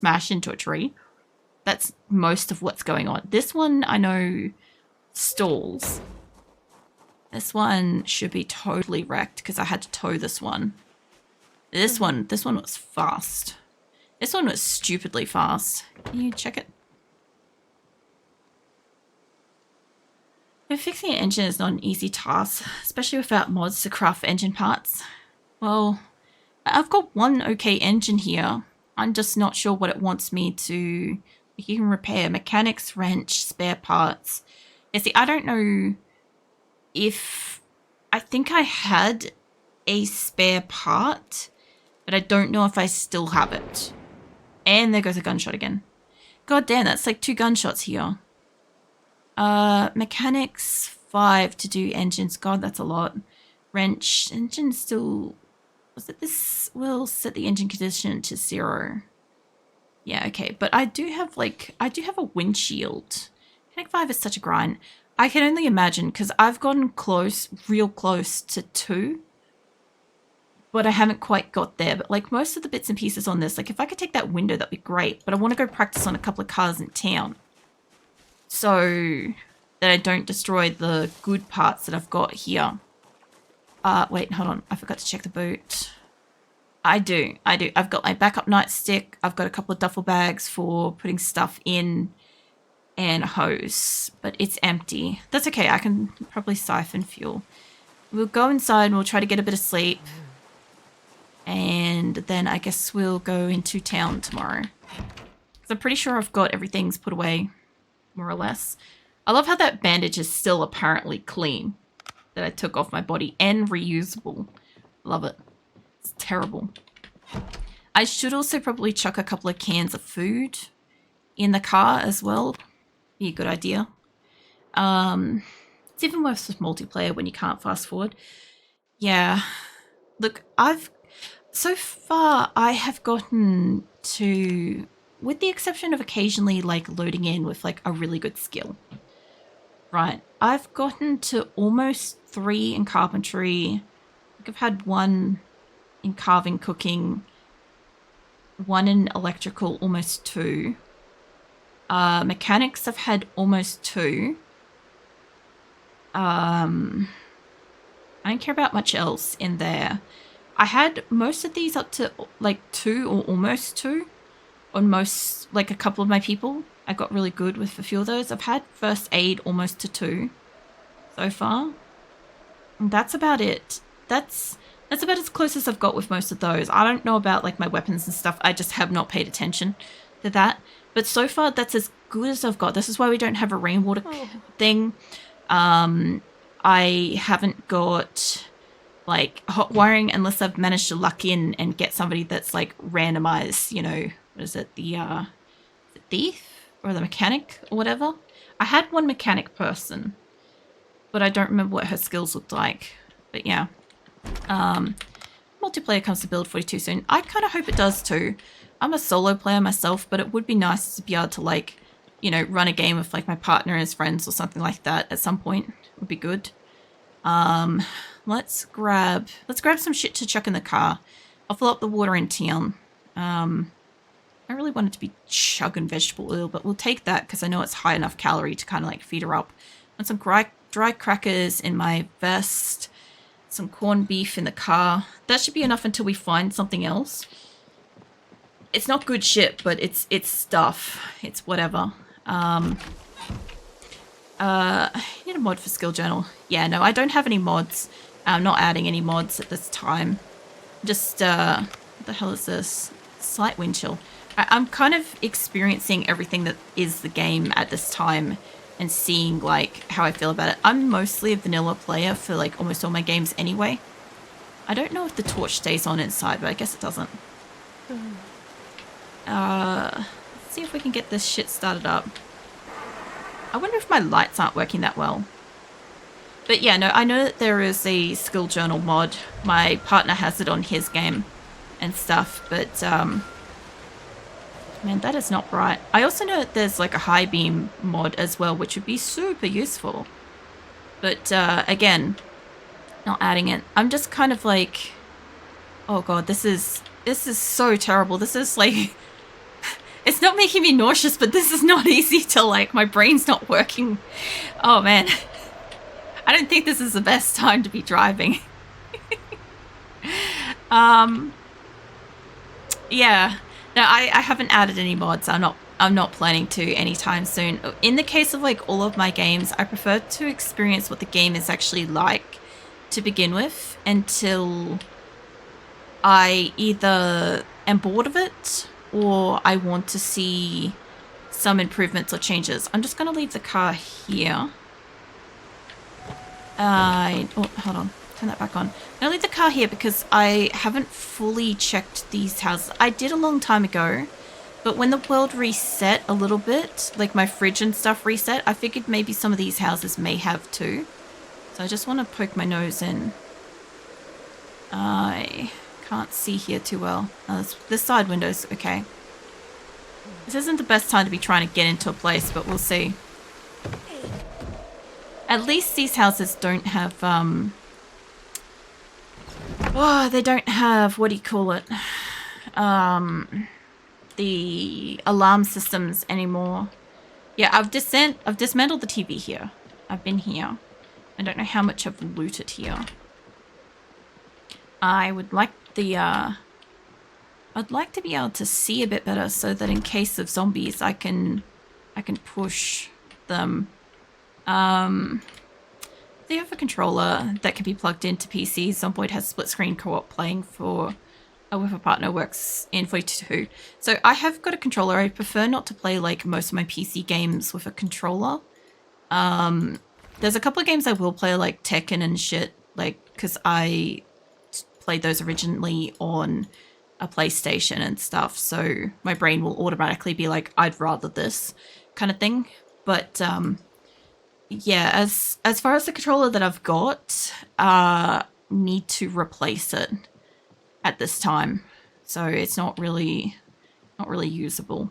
smash into a tree. That's most of what's going on. This one, I know, stalls. This one should be totally wrecked because I had to tow this one. This one was fast. This one was stupidly fast. Can you check it? But fixing an engine is not an easy task, especially without mods to craft engine parts. Well, I've got one okay engine here. I'm just not sure what it wants me to... You can repair mechanics, wrench, spare parts. Yeah, see, I don't know if... I think I had a spare part, but I don't know if I still have it. And there goes a gunshot again. God damn, that's like 2 gunshots here. Mechanics 5 to do engines. God, that's a lot. Wrench. Engine still... Was it this? Will set the engine condition to 0. Yeah, okay. But I do have a windshield. Mechanic 5 is such a grind. I can only imagine because I've gotten close, real close to 2. But I haven't quite got there. But like most of the bits and pieces on this, like if I could take that window, that'd be great. But I want to go practice on a couple of cars in town. So that I don't destroy the good parts that I've got here. Wait, hold on. I forgot to check the boot. I do. I've got my backup nightstick. I've got a couple of duffel bags for putting stuff in and a hose. But it's empty. That's okay. I can probably siphon fuel. We'll go inside and we'll try to get a bit of sleep. And then I guess we'll go into town tomorrow. Because I'm pretty sure I've got everything's put away. More or less. I love how that bandage is still apparently clean. That I took off my body and reusable. Love it. It's terrible. I should also probably chuck a couple of cans of food in the car as well. Be a good idea. It's even worse with multiplayer when you can't fast forward. Yeah. Look, so far I have gotten to, with the exception of occasionally like loading in with like a really good skill. Right, I've gotten to almost 3 in carpentry. I think I've had 1 in carving, cooking, 1 in electrical, almost 2. Mechanics, I've had almost 2. I don't care about much else in there. I had most of these up to like 2 or almost 2 on most, like a couple of my people. I got really good with a few of those. I've had first aid almost to 2 so far. And that's about it. That's about as close as I've got with most of those. I don't know about like my weapons and stuff. I just have not paid attention to that. But so far, that's as good as I've got. This is why we don't have a rainwater thing. I haven't got like hot wiring unless I've managed to luck in and get somebody that's like randomized, you know, what is it? The thief? Or the mechanic or whatever. I had 1 mechanic person, but I don't remember what her skills looked like. But yeah. Multiplayer comes to build 42 soon. I kind of hope it does too. I'm a solo player myself, but it would be nice to be able to like, you know, run a game with like my partner and his friends or something like that at some point. Would be good. Let's grab some shit to chuck in the car. I'll fill up the water in town. I really wanted to be chugging vegetable oil, but we'll take that because I know it's high enough calorie to kind of like feed her up. And some dry crackers in my vest, some corned beef in the car. That should be enough until we find something else. It's not good shit, but it's stuff. It's whatever. I need a mod for skill journal. Yeah, no, I don't have any mods. I'm not adding any mods at this time. Just, what the hell is this? Slight wind chill. I'm kind of experiencing everything that is the game at this time and seeing like how I feel about it. I'm mostly a vanilla player for like almost all my games anyway. I don't know if the torch stays on inside, but I guess it doesn't. Let's see if we can get this shit started up. I wonder if my lights aren't working that well. But yeah, no, I know that there is a skill journal mod. My partner has it on his game and stuff, but man, that is not bright. I also know that there's like a high beam mod as well, which would be super useful. But again, not adding it. I'm just kind of like, oh god, this is so terrible. This is like it's not making me nauseous, but this is not easy to, like, my brain's not working. Oh, man. I don't think this is the best time to be driving. Yeah. No, I haven't added any mods. I'm not planning to anytime soon. In the case of, like, all of my games, I prefer to experience what the game is actually like to begin with until I either am bored of it or I want to see some improvements or changes. I'm just going to leave the car here. Oh, hold on. Turn that back on. I'm going to leave the car here because I haven't fully checked these houses. I did a long time ago, but when the world reset a little bit, like my fridge and stuff reset, I figured maybe some of these houses may have too. So I just want to poke my nose in. I can't see here too well. This side window's okay. This isn't the best time to be trying to get into a place, but we'll see. At least these houses don't have, oh, they don't have, what do you call it? The alarm systems anymore. Yeah, I've dismantled the TV here. I've been here. I don't know how much I've looted here. I would like the, I'd like to be able to see a bit better so that in case of zombies, I can push them. They have a controller that can be plugged into PC. Zomboid has split screen co-op playing for with a partner, works in 42. So I have got a controller. I prefer not to play like most of my PC games with a controller. There's a couple of games I will play like Tekken and shit, like because I played those originally on a PlayStation and stuff. So my brain will automatically be like, I'd rather this kind of thing. But yeah, as far as the controller that I've got, need to replace it at this time. So it's not really usable.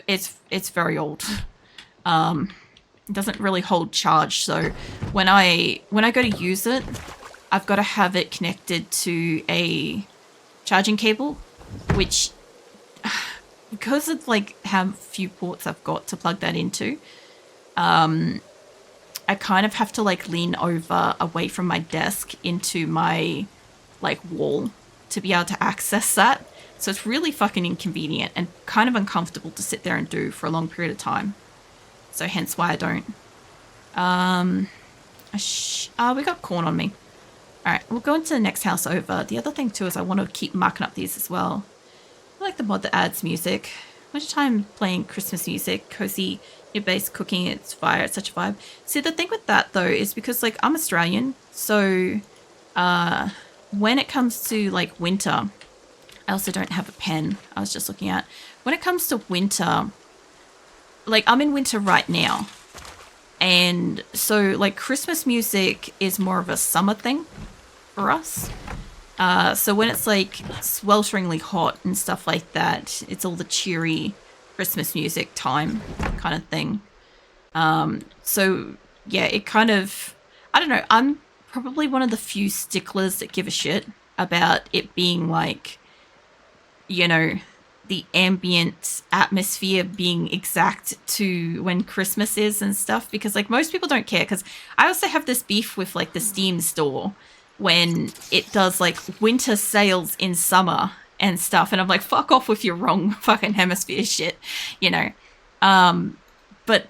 It's very old. It doesn't really hold charge. So when I go to use it, I've got to have it connected to a charging cable, which because of like how few ports I've got to plug that into, I kind of have to like lean over away from my desk into my like wall to be able to access that. So it's really fucking inconvenient and kind of uncomfortable to sit there and do for a long period of time. So hence why I don't. We got corn on me. All right, we'll go into the next house over. The other thing too is I want to keep marking up these as well. I like the mod that adds music. Much time playing Christmas music, cozy, your base cooking, it's fire, it's such a vibe. See, the thing with that though is because like I'm Australian, so when it comes to like winter, I also don't have a pen. I was just looking at when it comes to winter, like I'm in winter right now. And so like Christmas music is more of a summer thing for us. So when it's like swelteringly hot and stuff like that, it's all the cheery Christmas music time kind of thing. So yeah, it kind of, I don't know, I'm probably one of the few sticklers that give a shit about it being like, you know, the ambient atmosphere being exact to when Christmas is and stuff, because like most people don't care. Because I also have this beef with like the Steam store when it does like winter sales in summer and stuff, and I'm like, fuck off with your wrong fucking hemisphere shit, you know. But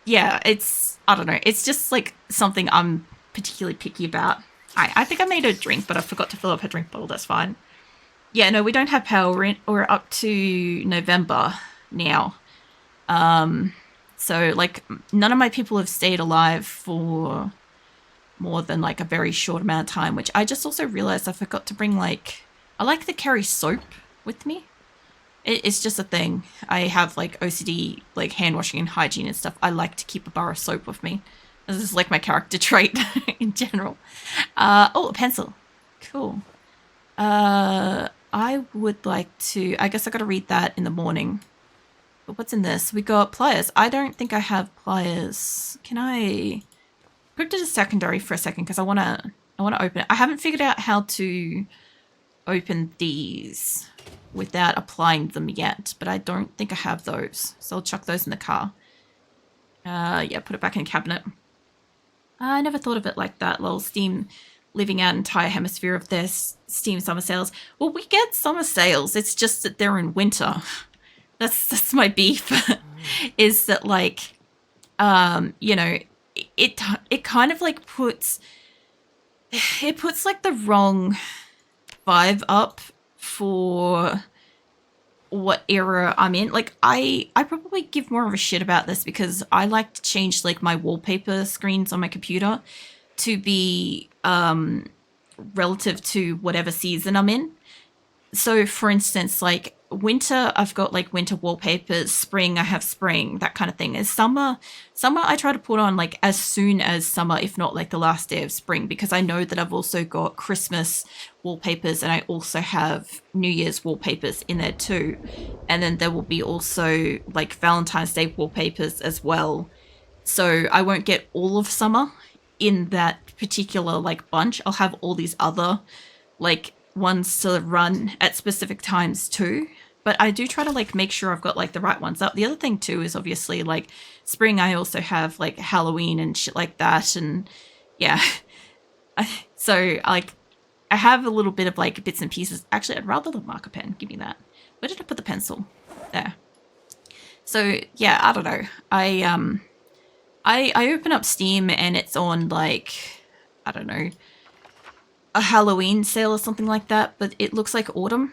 yeah, it's, I don't know, it's just like something I'm particularly picky about. I think I made her drink, but I forgot to fill up her drink bottle. That's fine. Yeah, no, we don't have power. We're up to November now. So like none of my people have stayed alive for more than like a very short amount of time, which I just also realized I forgot to bring like, I like to carry soap with me. It's just a thing. I have like OCD, like hand washing and hygiene and stuff. I like to keep a bar of soap with me. This is like my character trait in general. Oh, a pencil. Cool. I would like to, I guess I got to read that in the morning. But what's in this? We got pliers. I don't think I have pliers. Can I put it to secondary for a second because I want to open it. I haven't figured out how to open these. without applying them yet, but I don't think I have those. So I'll chuck those in the car. Yeah, put it back in the cabinet. I never thought of it like that. Lol, Steam living out an entire hemisphere of their Steam summer sales. Well, we get summer sales. It's just that they're in winter. That's my beef. Is that like, you know, it kind of like puts like the wrong vibe up for what era I'm in. Like I probably give more of a shit about this because I like to change like my wallpaper screens on my computer to be relative to whatever season I'm in. So for instance, like winter, I've got like winter wallpapers, spring, I have spring, that kind of thing. As summer I try to put on like as soon as summer, if not like the last day of spring, because I know that I've also got Christmas wallpapers and I also have New Year's wallpapers in there too. And then there will be also like Valentine's Day wallpapers as well. So I won't get all of summer in that particular like bunch. I'll have all these other like ones to run at specific times too, but I do try to like make sure I've got like the right ones up. The other thing too is obviously like spring I also have like Halloween and shit like that, and yeah. So like I have a little bit of like bits and pieces. Actually, I'd rather the marker pen. Give me that. Where did I put the pencil? There. So yeah, I don't know. I open up Steam and it's on like, I don't know, a Halloween sale or something like that, but it looks like autumn,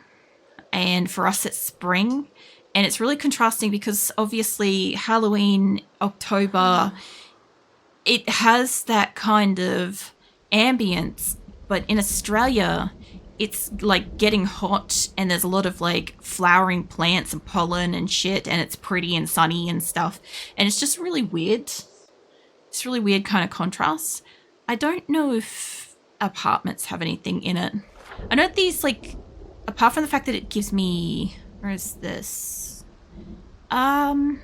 and for us it's spring, and it's really contrasting because obviously Halloween, October, it has that kind of ambience, but in Australia it's like getting hot and there's a lot of like flowering plants and pollen and shit, and it's pretty and sunny and stuff, and it's just really weird. It's really weird kind of contrast. I don't know if apartments have anything in it. I know these, like, apart from the fact that it gives me, where is this? Okay,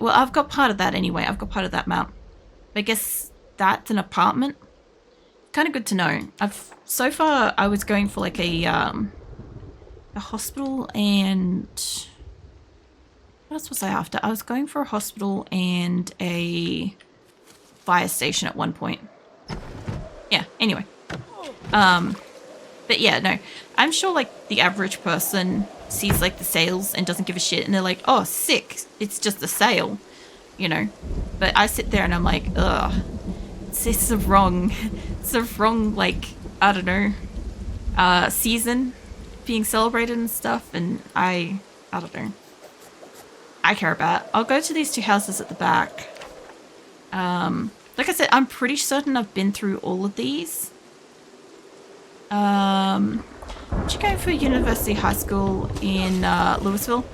well, I've got part of that anyway. I've got part of that map. I guess that's an apartment. Kind of good to know. So far I was going for like a hospital, and what else was I after? I was going for a hospital and a fire station at one point. Yeah, anyway. But yeah, no. I'm sure like the average person sees like the sales and doesn't give a shit, and they're like, oh, sick, it's just a sale, you know. But I sit there and I'm like, ugh, it's the wrong, like, I don't know, season being celebrated and stuff, and I don't know. I care about it. I'll go to these two houses at the back. Like I said, I'm pretty certain I've been through all of these. Did you go for University High School in Louisville?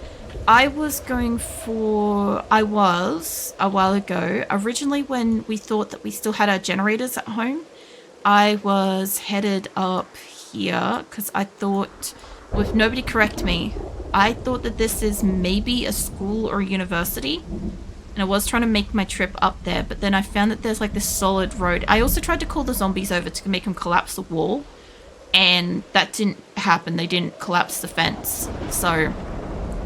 I was a while ago. Originally, when we thought that we still had our generators at home, I was headed up here because I thought, well, if nobody correct me, I thought that this is maybe a school or a university. And I was trying to make my trip up there, but then I found that there's like this solid road. I also tried to call the zombies over to make them collapse the wall, and that didn't happen. They didn't collapse the fence. So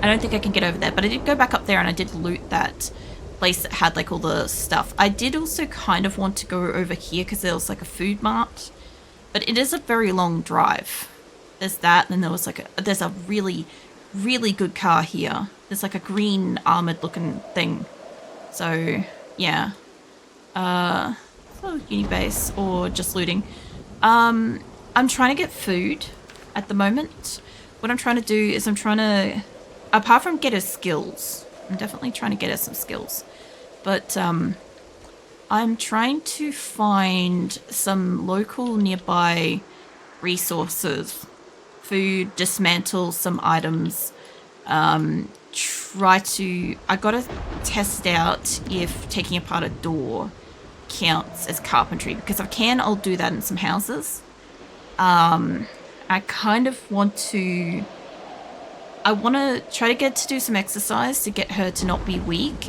I don't think I can get over there, but I did go back up there and I did loot that place that had like all the stuff. I did also kind of want to go over here because there was like a food mart, but it is a very long drive. There's that, and then there was like there's a really, really good car here. There's like a green armored looking thing. So, yeah. So uni base or just looting. I'm trying to get food at the moment. What I'm trying to do is apart from get her skills, I'm definitely trying to get her some skills. But, I'm trying to find some local nearby resources. Food, dismantle some items, I gotta test out if taking apart a door counts as carpentry, because if I can, I'll do that in some houses. I kind of want to try to get to do some exercise to get her to not be weak,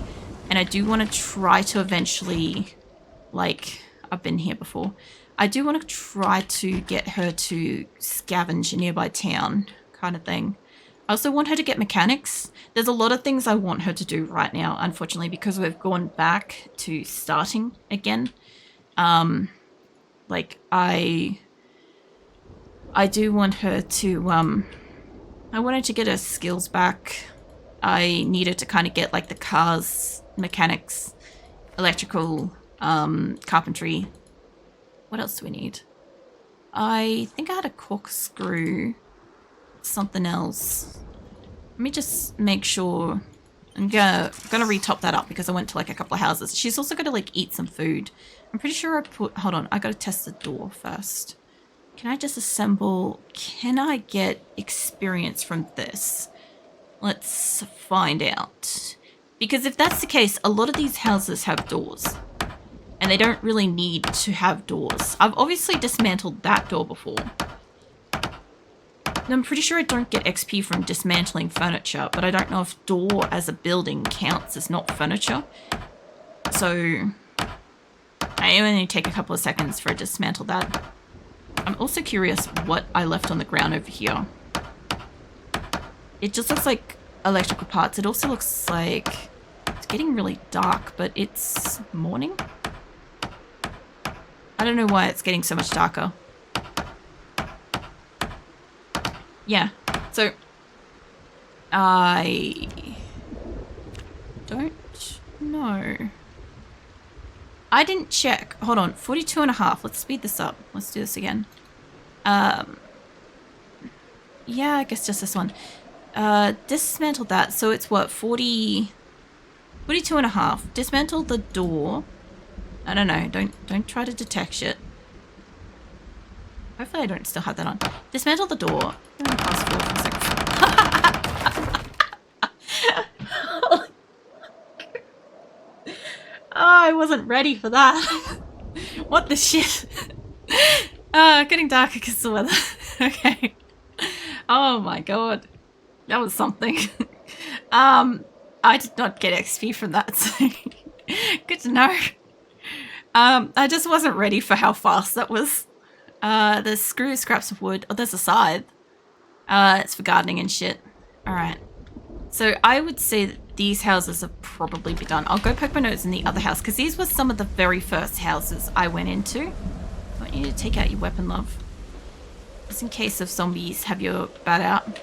and I do want to try to eventually, like, I've been here before, I do want to try to get her to scavenge a nearby town, kind of thing. I also want her to get mechanics. There's a lot of things I want her to do right now, unfortunately, because we've gone back to starting again. Like, I do want her to, I wanted to get her skills back. I needed to kind of get, like, the cars, mechanics, electrical, carpentry. What else do we need? I think I had a corkscrew, something else. Let me just make sure. I'm gonna retop that up because I went to like a couple of houses. She's also gonna like eat some food. I'm pretty sure I put, hold on, I gotta test the door first. Can I just assemble, can I get experience from this? Let's find out. Because if that's the case, a lot of these houses have doors. And they don't really need to have doors. I've obviously dismantled that door before. I'm pretty sure I don't get XP from dismantling furniture, but I don't know if door as a building counts as not furniture. So I only take a couple of seconds for it to dismantle that. I'm also curious what I left on the ground over here. It just looks like electrical parts. It also looks like it's getting really dark, but it's morning. I don't know why it's getting so much darker. Yeah, so I don't know. I didn't check. Hold on, 42 and a half. Let's speed this up. Let's do this again. Yeah, I guess just this one. Dismantle that. So it's what, 42 and a half. Dismantle the door. I don't know. Don't try to detect shit. Hopefully I don't still have that on. Dismantle the door. I'm gonna pass forward for a second. Oh, I wasn't ready for that. What the shit? Getting darker because of the weather. Okay. Oh my god. That was something. I did not get XP from that, so good to know. I just wasn't ready for how fast that was. There's screws, scraps of wood. Oh, there's a scythe. It's for gardening and shit. Alright. So I would say that these houses have probably been done. I'll go poke my nose in the other house because these were some of the very first houses I went into. I want you to take out your weapon, love. Just in case of zombies have your bat out.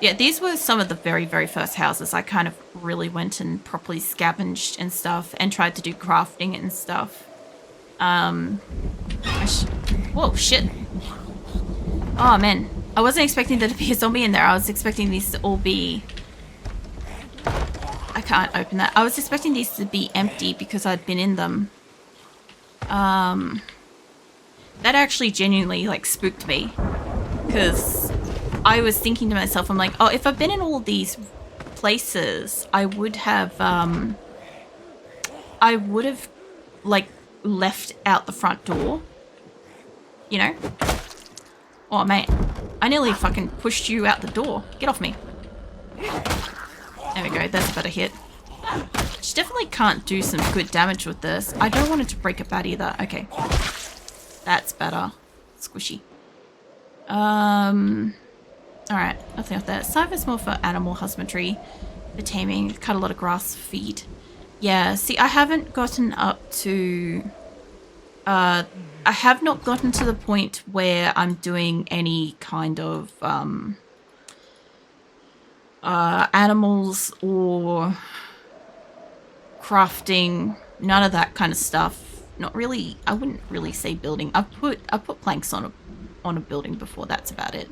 Yeah, these were some of the very, very first houses. I kind of really went and properly scavenged and stuff and tried to do crafting and stuff. Whoa, shit. Oh, man. I wasn't expecting there to be a zombie in there. I was expecting these to all be... I can't open that. I was expecting these to be empty because I'd been in them. That actually genuinely, like, spooked me. Because I was thinking to myself, I'm like, oh, if I've been in all these places, I would have, like, left out the front door. You know? Oh, mate. I nearly fucking pushed you out the door. Get off me. There we go. That's a better hit. She definitely can't do some good damage with this. I don't want it to break a bat either. Okay. That's better. Squishy. Alright. Nothing off there. Scythe is more for animal husbandry. For taming. Cut a lot of grass feed. Yeah. See, I haven't gotten up to... I have not gotten to the point where I'm doing any kind of animals or crafting, none of that kind of stuff. Not really. I wouldn't really say building. I've put planks on a building before. That's about it.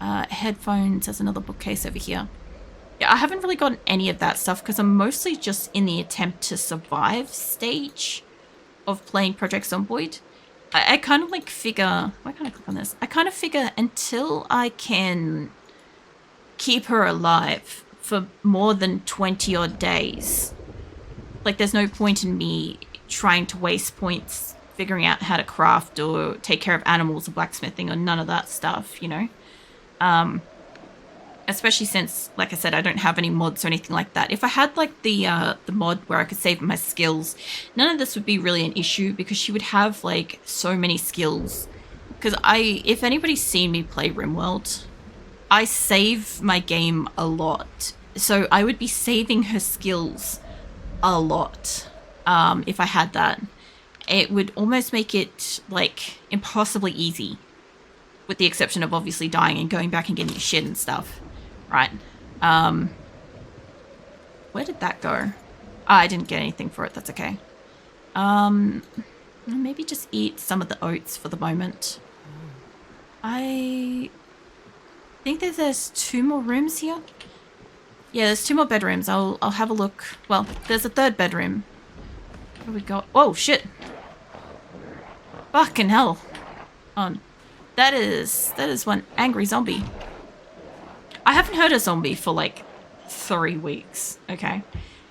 Headphones. There's another bookcase over here. Yeah, I haven't really gotten any of that stuff because I'm mostly just in the attempt to survive stage of playing Project Zomboid. I kind of like figure... Why can't I click on this? I kind of figure until I can keep her alive for more than 20 odd days, like there's no point in me trying to waste points figuring out how to craft or take care of animals or blacksmithing or none of that stuff, you know? Especially since, like I said, I don't have any mods or anything like that. If I had like the mod where I could save my skills, none of this would be really an issue because she would have like so many skills. Because if anybody's seen me play RimWorld, I save my game a lot. So I would be saving her skills a lot if I had that. It would almost make it, like, impossibly easy. With the exception of obviously dying and going back and getting your shit and stuff. Right. Where did that go? I didn't get anything for it. That's okay. Maybe just eat some of the oats for the moment. I think that there's 2 more rooms here. Yeah, there's 2 more bedrooms. I'll have a look. Well, there's a 3rd bedroom. What do we got? Oh, shit. Fucking hell. Oh, that is one angry zombie. I haven't heard a zombie for like 3 weeks, okay?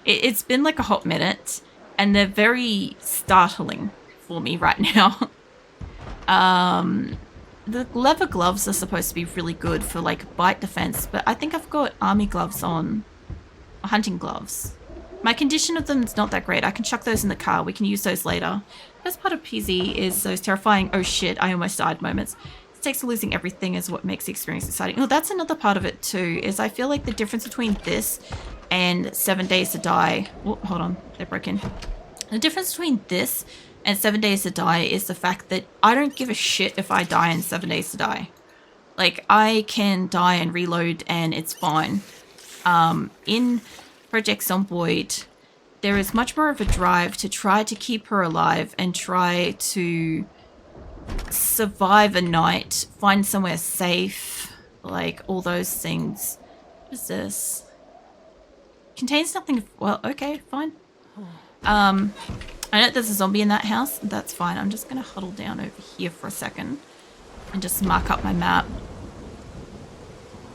It's been like a hot minute, and they're very startling for me right now. The leather gloves are supposed to be really good for like bite defense, but I think I've got army gloves on, hunting gloves. My condition of them is not that great. I can chuck those in the car. We can use those later. Best part of PZ is those terrifying, oh shit, I almost died moments. Stakes of losing everything is what makes the experience exciting. Oh, that's another part of it too, is I feel like the difference between this and 7 Days to Die... Oh, hold on, they're broken. The difference between this and 7 Days to Die is the fact that I don't give a shit if I die in 7 Days to Die. Like, I can die and reload and it's fine. In Project Zomboid, there is much more of a drive to try to keep her alive and try to survive a night, find somewhere safe, like all those things. What is this? Contains nothing. Well, okay, fine. I know there's a zombie in that house. That's fine. I'm just gonna huddle down over here for a second and just mark up my map.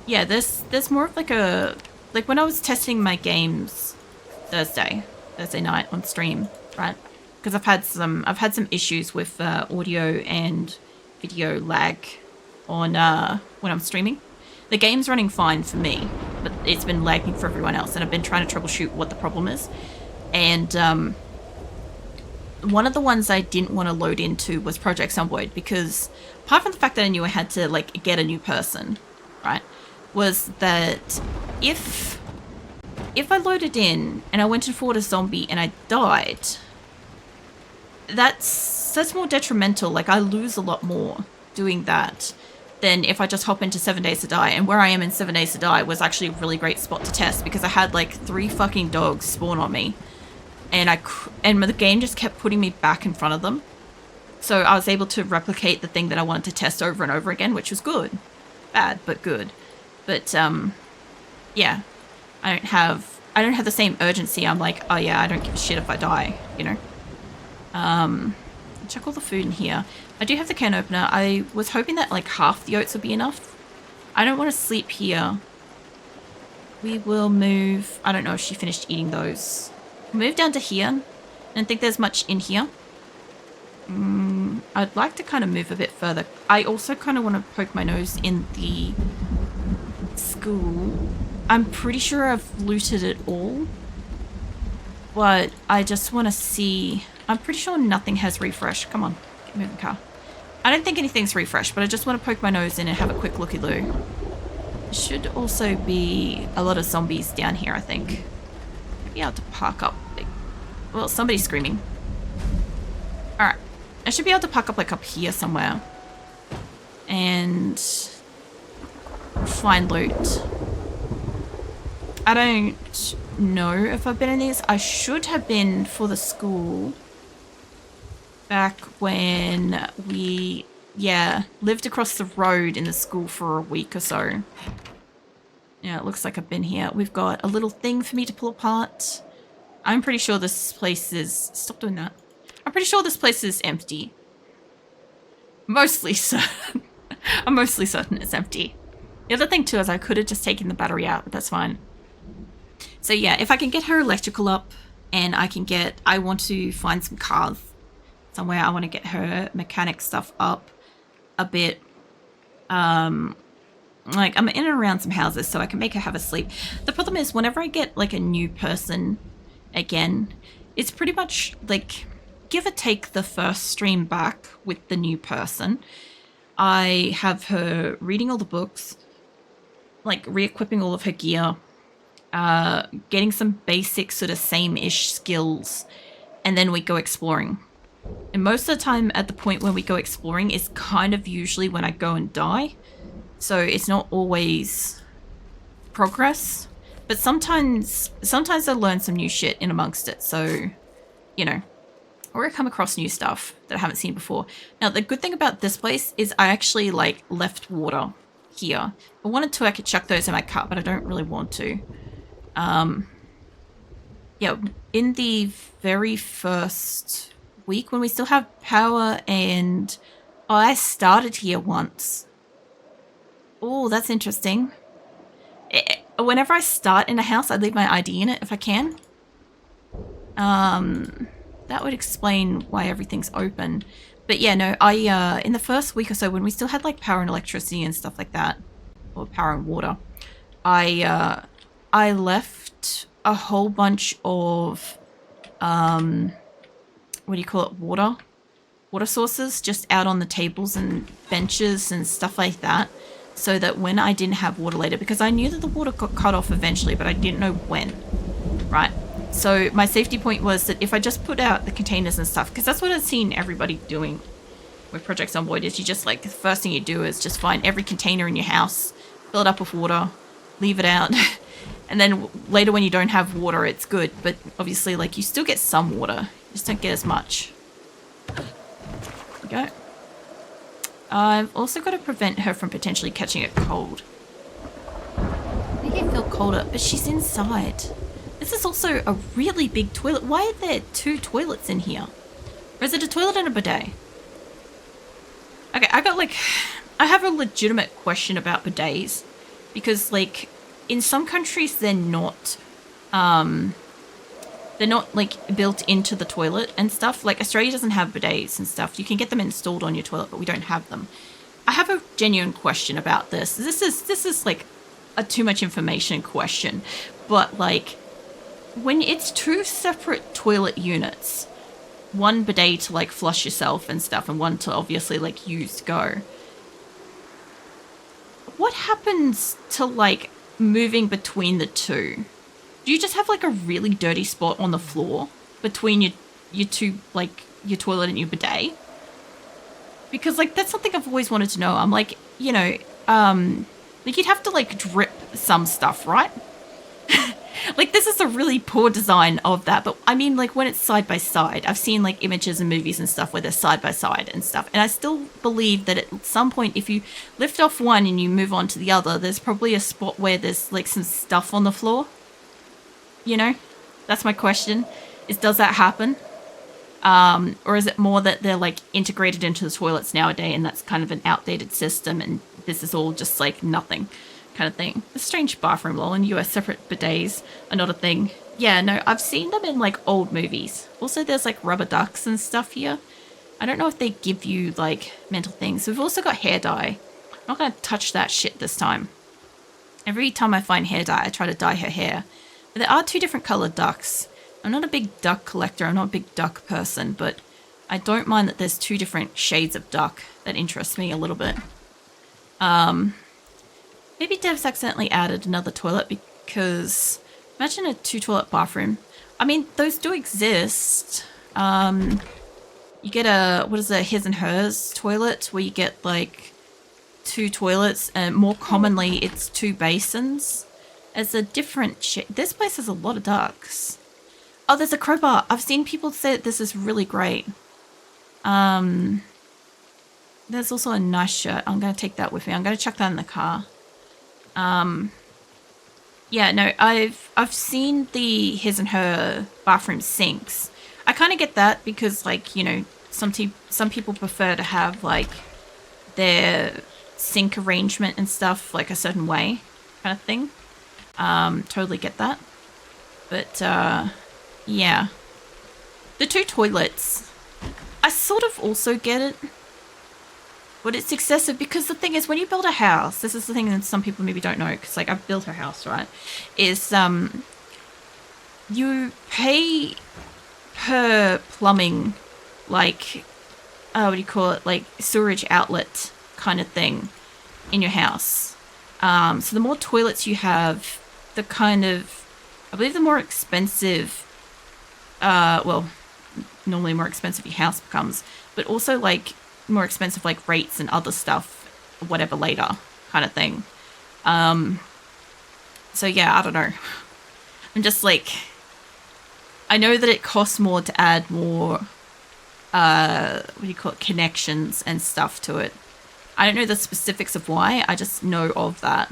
Yeah, there's more of like a, like when I was testing my games Thursday night on stream, right? Because I've had some issues with audio and video lag on when I'm streaming. The game's running fine for me, but it's been lagging for everyone else, and I've been trying to troubleshoot what the problem is. And one of the ones I didn't want to load into was Project Zomboid, because apart from the fact that I knew I had to like get a new person, right, was that if I loaded in and I went to fought a zombie and I died, that's more detrimental. Like, I lose a lot more doing that than if I just hop into 7 Days to Die. And where I am in 7 Days to Die was actually a really great spot to test, because I had like 3 fucking dogs spawn on me, and the game just kept putting me back in front of them. So I was able to replicate the thing that I wanted to test over and over again, which was good. Bad, but good. But yeah, I don't have the same urgency. I'm like, oh yeah, I don't give a shit if I die, you know. Check all the food in here. I do have the can opener. I was hoping that like half the oats would be enough. I don't want to sleep here. We will move. I don't know if she finished eating those. Move down to here. I don't think there's much in here. I'd like to kind of move a bit further. I also kind of want to poke my nose in the school. I'm pretty sure I've looted it all, but I just want to see. I'm pretty sure nothing has refresh. Come on, get moving, car. I don't think anything's refreshed, but I just want to poke my nose in and have a quick looky-loo. There should also be a lot of zombies down here, I think. Maybe I'll have to park up. Well, somebody's screaming. Alright. I should be able to park up like up here somewhere. And find loot. I don't know if I've been in these. I should have been for the school back when we, lived across the road in the school for a week or so. Yeah, it looks like I've been here. We've got a little thing for me to pull apart. I'm pretty sure this place is... Stop doing that. I'm pretty sure this place is empty. Mostly certain. I'm mostly certain it's empty. The other thing too is I could have just taken the battery out, but that's fine. So yeah, if I can get her electrical up, and I want to find some cars somewhere. I want to get her mechanic stuff up a bit. Like, I'm in and around some houses, so I can make her have a sleep. The problem is, whenever I get like a new person again, it's pretty much like, give or take the first stream back with the new person, I have her reading all the books, like re-equipping all of her gear, getting some basic sort of same-ish skills, and then we go exploring. And most of the time at the point when we go exploring is kind of usually when I go and die. So it's not always progress. But sometimes I learn some new shit in amongst it. So, you know, or I come across new stuff that I haven't seen before. Now, the good thing about this place is I actually, like, left water here. If I wanted to, I could chuck those in my cup, but I don't really want to. Yeah, in the very first week when we still have power and... Oh, I started here once. Oh, that's interesting. Whenever I start in a house, I leave my ID in it if I can. That would explain why everything's open. But yeah, no, I, in the first week or so, when we still had, like, power and electricity and stuff like that, or power and water, I left a whole bunch of, what do you call it, water sources just out on the tables and benches and stuff like that, so that when I didn't have water later, because I knew that the water got cut off eventually, but I didn't know when, right? So my safety point was that if I just put out the containers and stuff, because that's what I've seen everybody doing with Project Zomboid, is you just, like, the first thing you do is just find every container in your house, fill it up with water, leave it out, and then later when you don't have water, it's good. But obviously, like, you still get some water, you just don't get as much. There we go. I've also got to prevent her from potentially catching a cold. Make it feel colder, but she's inside. This is also a really big toilet. Why are there 2 toilets in here? Or is it a toilet and a bidet? Okay, I have a legitimate question about bidets. Because, like, in some countries they're not, like, built into the toilet and stuff. Like, Australia doesn't have bidets and stuff. You can get them installed on your toilet, but we don't have them. I have a genuine question about this. This is like a too much information question. But, like, when it's 2 separate toilet units, one bidet to, like, flush yourself and stuff, and one to obviously, like, use to go, what happens to, like, moving between the 2? Do you just have, like, a really dirty spot on the floor between your 2, like, your toilet and your bidet? Because, like, that's something I've always wanted to know. I'm like, you know, like, you'd have to, like, drip some stuff, right? Like, this is a really poor design of that. But, I mean, like, when it's side by side, I've seen, like, images and movies and stuff where they're side by side and stuff. And I still believe that at some point, if you lift off one and you move on to the other, there's probably a spot where there's, like, some stuff on the floor. You know? That's my question. Does that happen? Or is it more that they're, like, integrated into the toilets nowadays and that's kind of an outdated system and this is all just, like, nothing kind of thing? A strange bathroom law in US. Separate bidets are not a thing. Yeah, no, I've seen them in, like, old movies. Also, there's, like, rubber ducks and stuff here. I don't know if they give you, like, mental things. We've also got hair dye. I'm not going to touch that shit this time. Every time I find hair dye, I try to dye her hair. But there are 2 different colored ducks. I'm not a big duck collector. I'm not a big duck person, but I don't mind that there's 2 different shades of duck. That interests me a little bit. Maybe Dev's accidentally added another toilet because imagine a 2-toilet bathroom. I mean, those do exist. You get a, what is a his and hers toilet where you get, like, 2 toilets, and more commonly it's 2 basins. It's a different shit. This place has a lot of ducks. Oh, there's a crowbar. I've seen people say that this is really great. There's also a nice shirt. I'm going to take that with me. I'm going to chuck that in the car. Yeah, no, I've seen the his and her bathroom sinks. I kind of get that because, like, you know, some people prefer to have, like, their sink arrangement and stuff, like, a certain way kind of thing. Totally get that. But, yeah. The 2 toilets, I sort of also get it. But it's excessive because the thing is, when you build a house, this is the thing that some people maybe don't know, because, like, I've built a house, right, is you pay per plumbing, like, what do you call it, like, sewerage outlet kind of thing in your house. So the more toilets you have, the kind of, I believe the more expensive, well, normally more expensive your house becomes, but also like more expensive like rates and other stuff, whatever later kind of thing. So yeah, I don't know. I'm just like, I know that it costs more to add more, what do you call it, connections and stuff to it. I don't know the specifics of why. I just know of that.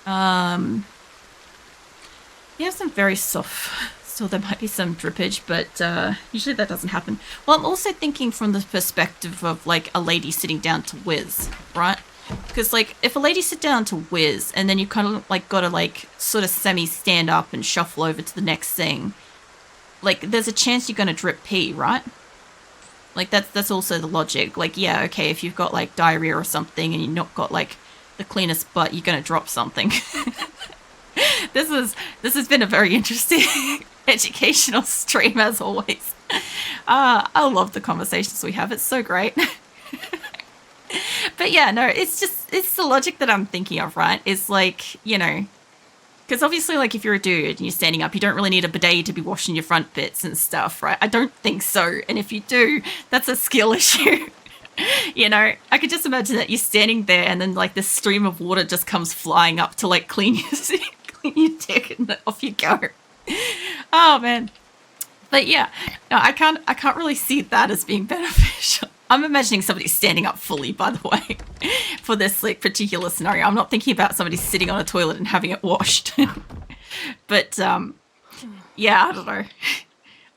Yeah, some very soft. Still, there might be some drippage, but usually that doesn't happen. Well, I'm also thinking from the perspective of like a lady sitting down to whiz, right? Because like if a lady sit down to whiz and then you kind of like got to like sort of semi stand up and shuffle over to the next thing, like there's a chance you're gonna drip pee, right? Like that's also the logic. Like yeah, okay, if you've got like diarrhea or something and you've not got like the cleanest butt, you're gonna drop something. This has been a very interesting educational stream as always. I love the conversations we have. It's so great. But yeah, no, it's the logic that I'm thinking of, right? It's like, you know, because obviously, like, if you're a dude and you're standing up, you don't really need a bidet to be washing your front bits and stuff, right? I don't think so. And if you do, that's a skill issue. You know, I could just imagine that you're standing there and then, like, this stream of water just comes flying up to, like, clean your dick and off you go. Oh, man. But yeah, no, I can't really see that as being beneficial. I'm imagining somebody standing up fully, by the way, for this like particular scenario. I'm not thinking about somebody sitting on a toilet and having it washed. But yeah, I don't know.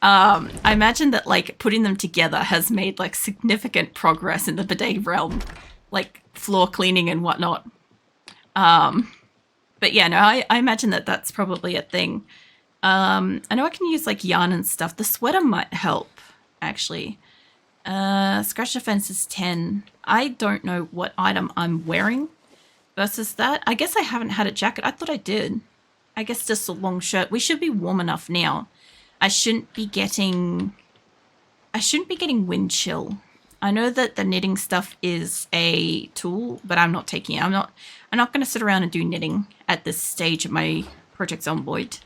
I imagine that like putting them together has made like significant progress in the bidet realm, like floor cleaning and whatnot. But yeah, no, I imagine that that's probably a thing. I know I can use like yarn and stuff. The sweater might help, actually. Scratch defense is 10. I don't know what item I'm wearing versus that. I guess I haven't had a jacket. I thought I did. I guess just a long shirt. We should be warm enough now. I shouldn't be getting wind chill. I know that the knitting stuff is a tool, but I'm not taking it. I'm not going to sit around and do knitting at this stage of my Project Zomboid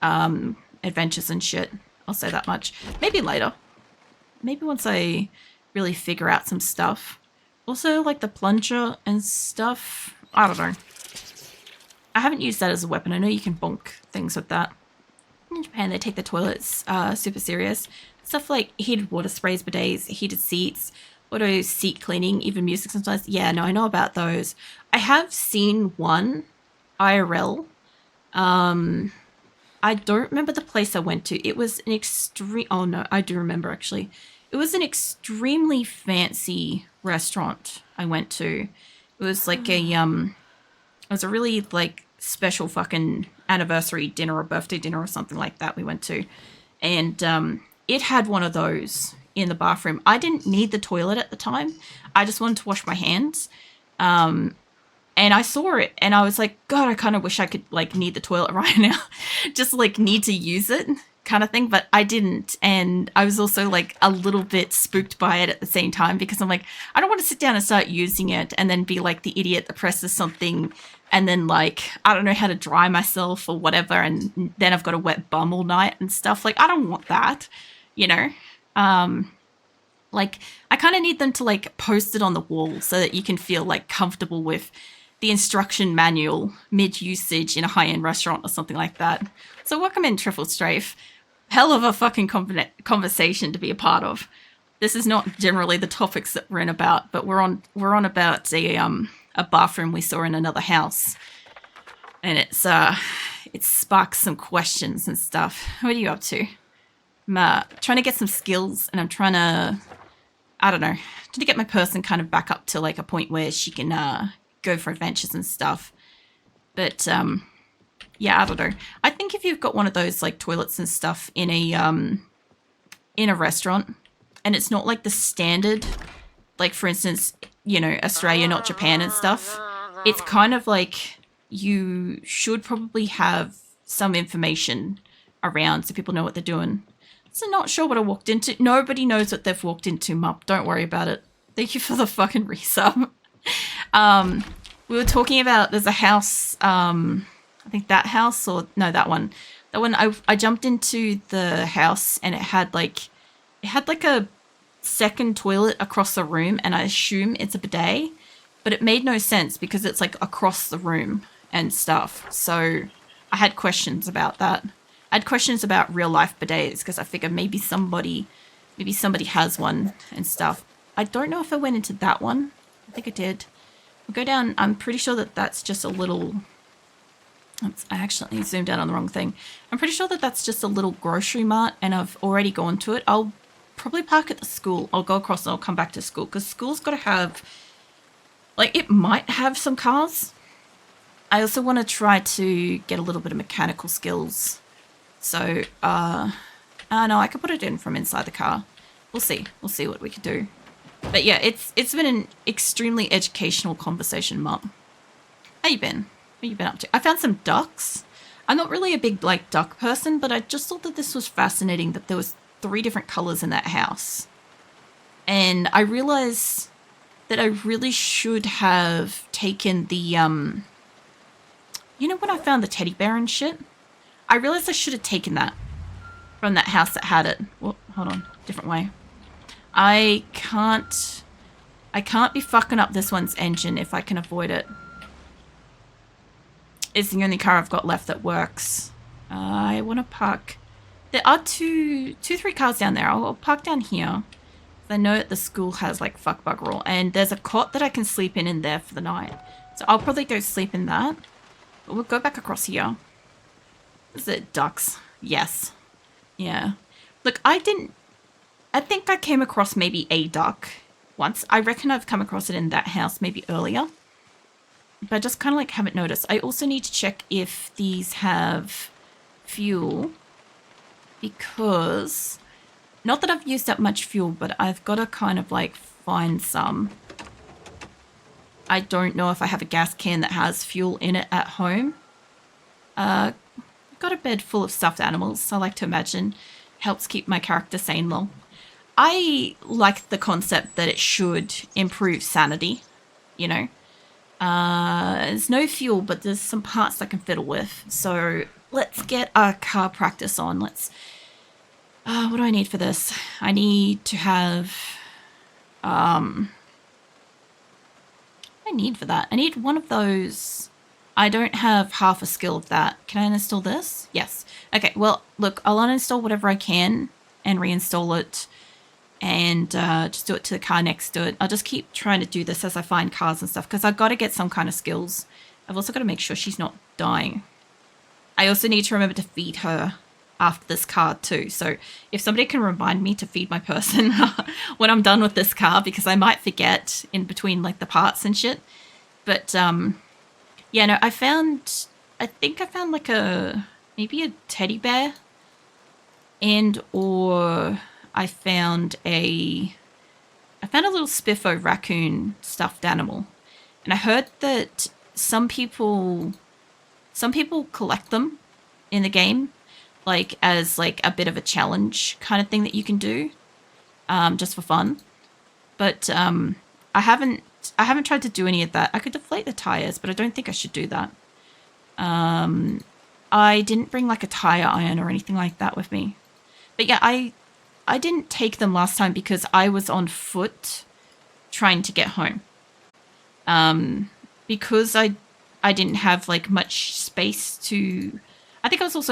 adventures and shit. I'll say that much. Maybe later. Maybe once I really figure out some stuff. Also, like the plunger and stuff. I don't know. I haven't used that as a weapon. I know you can bonk things with that. In Japan, they take the toilets super serious. Stuff like heated water sprays, bidets, heated seats, auto seat cleaning, even music sometimes. Yeah, no, I know about those. I have seen one IRL. I don't remember the place I went to. It was an extreme... Oh, no, I do remember, actually. It was an extremely fancy restaurant I went to. It was like it was a really, like, special fucking anniversary dinner or birthday dinner or something like that we went to. And it had one of those in the bathroom. I didn't need the toilet at the time. I just wanted to wash my hands. And I saw it and I was like, God, I kind of wish I could like need the toilet right now. Just like need to use it kind of thing. But I didn't. And I was also like a little bit spooked by it at the same time because I'm like, I don't want to sit down and start using it and then be like the idiot that presses something and then like, I don't know how to dry myself or whatever. And then I've got a wet bum all night and stuff. Like, I don't want that, you know? Like, I kind of need them to like post it on the wall so that you can feel like comfortable with the instruction manual mid-usage in a high-end restaurant or something like that. So welcome in, Triple Strafe. Hell of a fucking conversation to be a part of. This is not generally the topics that we're in about, but we're on about a bathroom we saw in another house, and it sparks some questions and stuff. What are you up to? I'm trying to get some skills, and I'm trying to, I don't know, to get my person kind of back up to like a point where she can go for adventures and stuff. But yeah, I don't know. I think if you've got one of those like toilets and stuff in a restaurant, and it's not like the standard, like for instance, you know, Australia, not Japan and stuff, it's kind of like you should probably have some information around so people know what they're doing. So not sure what I walked into. Nobody knows what they've walked into, Mup. Don't worry about it. Thank you for the fucking resub. we were talking about, there's a house, I think that house, or no, that one. That one, I jumped into the house and it had like a second toilet across the room, and I assume it's a bidet, but it made no sense because it's like across the room and stuff. So I had questions about that. I had questions about real life bidets because I figured maybe somebody has one and stuff. I don't know if I went into that one. I think I did. We'll go down. I'm pretty sure that that's just a little... Oops, I actually zoomed out on the wrong thing. I'm pretty sure that that's just a little grocery mart, and I've already gone to it. I'll probably park at the school. I'll go across and I'll come back to school, because school's got to have... Like, it might have some cars. I also want to try to get a little bit of mechanical skills. So, no, I could put it in from inside the car. We'll see. We'll see what we can do. But yeah, it's been an extremely educational conversation, Mum. How you been? What you been up to? I found some ducks. I'm not really a big, like, duck person, but I just thought that this was fascinating that there was 3 different colors in that house. And I realized that I really should have taken the, you know, when I found the teddy bear and shit? I realized I should have taken that from that house that had it. Well, hold on. Different way. I can't be fucking up this one's engine if I can avoid it. It's the only car I've got left that works. I want to park. There are 3 cars down there. I'll park down here. I know that the school has like fuck bug rule, and there's a cot that I can sleep in there for the night. So I'll probably go sleep in that. But we'll go back across here. Is it ducks? Yes. Yeah. Look, I think I came across maybe a duck once. I reckon I've come across it in that house maybe earlier. But I just kind of like haven't noticed. I also need to check if these have fuel, because not that I've used up much fuel, but I've got to kind of like find some. I don't know if I have a gas can that has fuel in it at home. I've got a bed full of stuffed animals. I like to imagine helps keep my character sane long. I like the concept that it should improve sanity, you know. There's no fuel, but there's some parts I can fiddle with. So let's get our car practice on. Let's... what do I need for this? I need to have... I need for that? I need one of those... I don't have half a skill of that. Can I uninstall this? Yes. Okay, well, look, I'll uninstall whatever I can and reinstall it. And just do it to the car next to it. I'll just keep trying to do this as I find cars and stuff, because I've got to get some kind of skills. I've also got to make sure she's not dying. I also need to remember to feed her after this car too. So if somebody can remind me to feed my person when I'm done with this car, because I might forget in between like the parts and shit. But yeah, no, I think I found like maybe a teddy bear, and or I found a little spiffo raccoon stuffed animal. And I heard that some people collect them in the game, like as like a bit of a challenge kind of thing that you can do, just for fun. But I haven't tried to do any of that. I could deflate the tires, but I don't think I should do that. I didn't bring like a tire iron or anything like that with me. But yeah, I didn't take them last time because I was on foot trying to get home. Because I didn't have like much space to... I think I was also